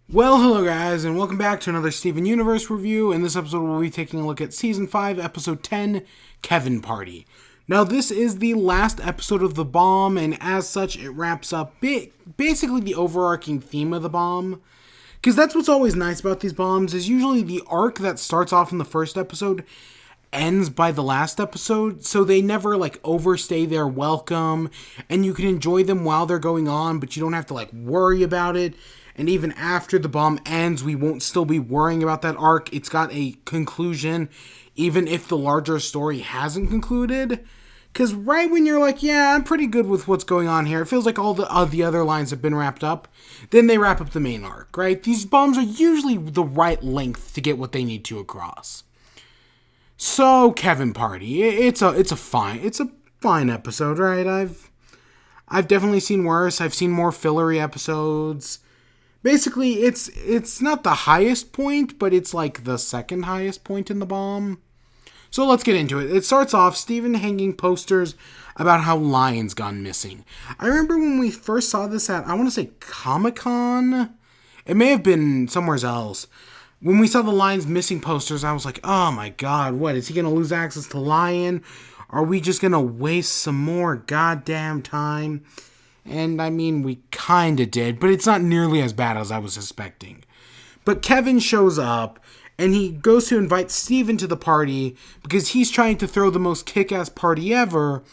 Well, hello guys, and welcome back to another Steven Universe review. In this episode, we'll be taking a look at Season 5, Episode 10, Kevin Party. Now, this is the last episode of The Bomb, and as such, it wraps up basically the overarching theme of The Bomb. Because that's what's always nice about these bombs, is usually the arc that starts off in the first episode ends by the last episode, so they never overstay their welcome, and you can enjoy them while they're going on, but you don't have to worry about it. And even after the bomb ends, we won't still be worrying about that arc. It's got a conclusion, even if the larger story hasn't concluded. Because right when you're like, yeah, I'm pretty good with what's going on here, it feels like all the other lines have been wrapped up, then they wrap up the main arc, right? These bombs are usually the right length to get what they need to across. So, Kevin Party, it's a fine episode, right? I've definitely seen worse. I've seen more fillery episodes. Basically, it's not the highest point, but it's like the second highest point in the bomb. So let's get into it. It starts off Steven hanging posters about how Lion's gone missing. I remember when we first saw this at, I want to say Comic-Con. It may have been somewhere else. When we saw the Lion's missing posters, I was like, oh my god, what? Is he going to lose access to Lion? Are we just going to waste some more goddamn time? And I mean, we kinda did, but it's not nearly as bad as I was suspecting. But Kevin shows up, and he goes to invite Steven to the party, because he's trying to throw the most kick-ass party ever,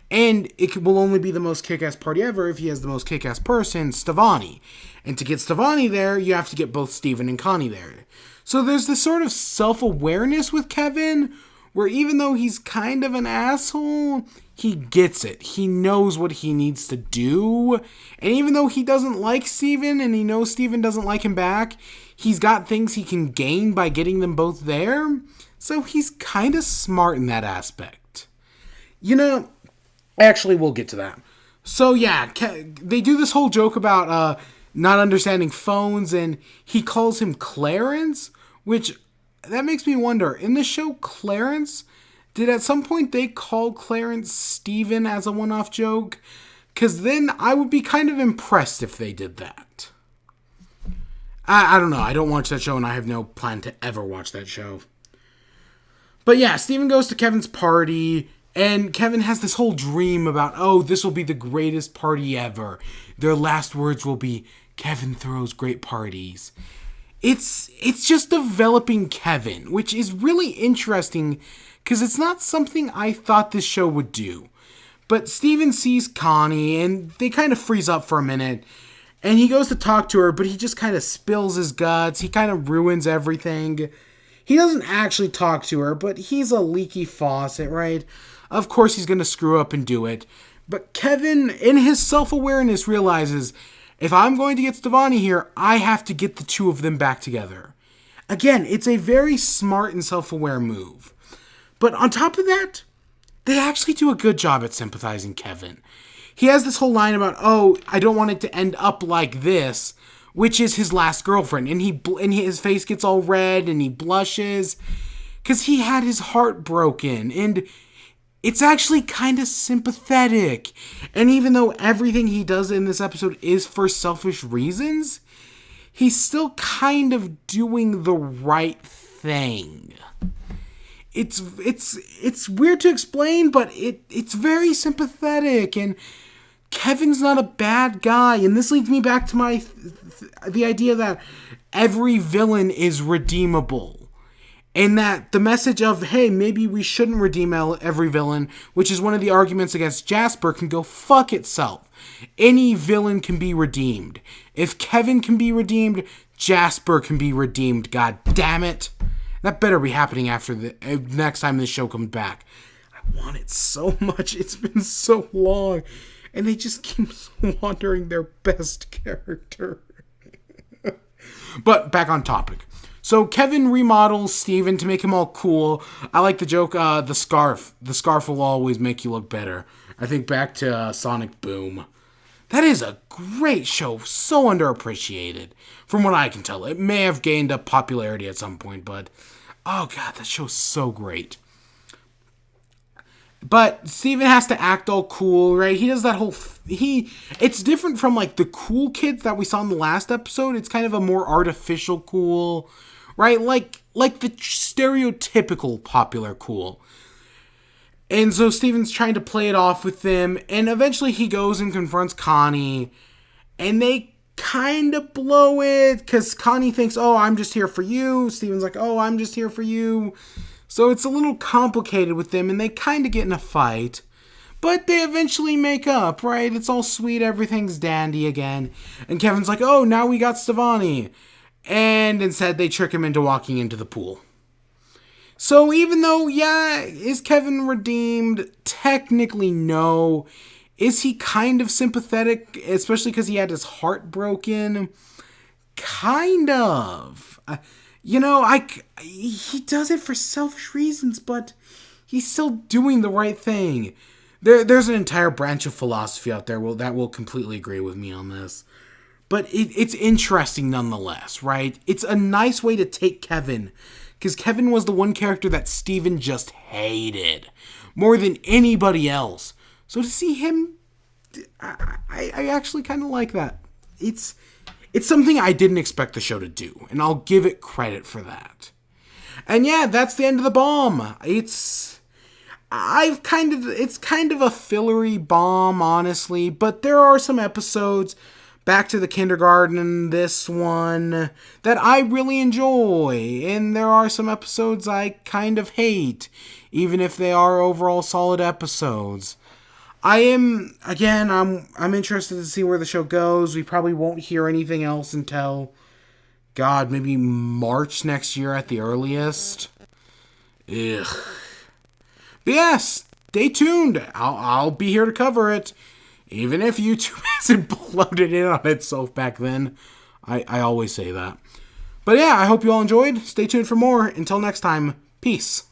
and it will only be the most kick-ass party ever if he has the most kick-ass person, Stevonnie. And to get Stevonnie there, you have to get both Steven and Connie there. So there's this sort of self-awareness with Kevin, where even though he's kind of an asshole, he gets it. He knows what he needs to do. And even though he doesn't like Steven, and he knows Steven doesn't like him back, he's got things he can gain by getting them both there. So he's kind of smart in that aspect. Actually, we'll get to that. So yeah, they do this whole joke about not understanding phones, and he calls him Clarence, which that makes me wonder, in the show Clarence, did at some point they call Clarence Steven as a one-off joke? Because then I would be kind of impressed if they did that. I don't know. I don't watch that show, and I have no plan to ever watch that show. But yeah, Steven goes to Kevin's party, and Kevin has this whole dream about, oh, this will be the greatest party ever. Their last words will be, Kevin throws great parties. It's just developing Kevin, which is really interesting because it's not something I thought this show would do. But Steven sees Connie, and they kind of freeze up for a minute, and he goes to talk to her, but he just kind of spills his guts. He kind of ruins everything. He doesn't actually talk to her, but he's a leaky faucet, right? Of course he's going to screw up and do it. But Kevin, in his self-awareness, realizes, if I'm going to get Stevonnie here, I have to get the two of them back together. Again, it's a very smart and self-aware move. But on top of that, they actually do a good job at sympathizing Kevin. He has this whole line about, oh, I don't want it to end up like this, which is his last girlfriend. And his face gets all red and he blushes because he had his heart broken. And it's actually kind of sympathetic. And even though everything he does in this episode is for selfish reasons, he's still kind of doing the right thing. It's weird to explain, but it's very sympathetic, and Kevin's not a bad guy. And this leads me back to the idea that every villain is redeemable. And that the message of, hey, maybe we shouldn't redeem every villain, which is one of the arguments against Jasper, can go fuck itself. Any villain can be redeemed. If Kevin can be redeemed, Jasper can be redeemed. God damn it. That better be happening after the next time this show comes back. I want it so much. It's been so long. And they just keep squandering their best character. But back on topic. So Kevin remodels Steven to make him all cool. I like the joke, the scarf. The scarf will always make you look better. I think back to Sonic Boom. That is a great show, so underappreciated. From what I can tell, it may have gained up popularity at some point, but oh god, that show's so great. But Steven has to act all cool, right? He does that whole... It's different from, like, the cool kids that we saw in the last episode. It's kind of a more artificial cool, right? Like the stereotypical popular cool. And so Steven's trying to play it off with them. And eventually he goes and confronts Connie. And they kind of blow it. Because Connie thinks, oh, I'm just here for you. Steven's like, oh, I'm just here for you. So it's a little complicated with them, and they kind of get in a fight. But they eventually make up, right? It's all sweet, everything's dandy again. And Kevin's like, oh, now we got Stevonnie. And instead they trick him into walking into the pool. So even though, yeah, is Kevin redeemed? Technically, no. Is he kind of sympathetic, especially because he had his heart broken? Kind of. You know, he does it for selfish reasons, but he's still doing the right thing. There's an entire branch of philosophy out there that will completely agree with me on this. But it's interesting nonetheless, right? It's a nice way to take Kevin, because Kevin was the one character that Steven just hated more than anybody else. So to see him, I actually kind of like that. It's something I didn't expect the show to do, and I'll give it credit for that. And yeah, that's the end of the bomb. It's kind of a fillery bomb, honestly, but there are some episodes, Back to the Kindergarten, this one, that I really enjoy, and there are some episodes I kind of hate, even if they are overall solid episodes. I'm interested to see where the show goes. We probably won't hear anything else until, God, maybe March next year at the earliest. Ugh. But yeah, stay tuned. I'll be here to cover it. Even if YouTube hasn't bloated in on itself back then. I always say that. But yeah, I hope you all enjoyed. Stay tuned for more. Until next time, peace.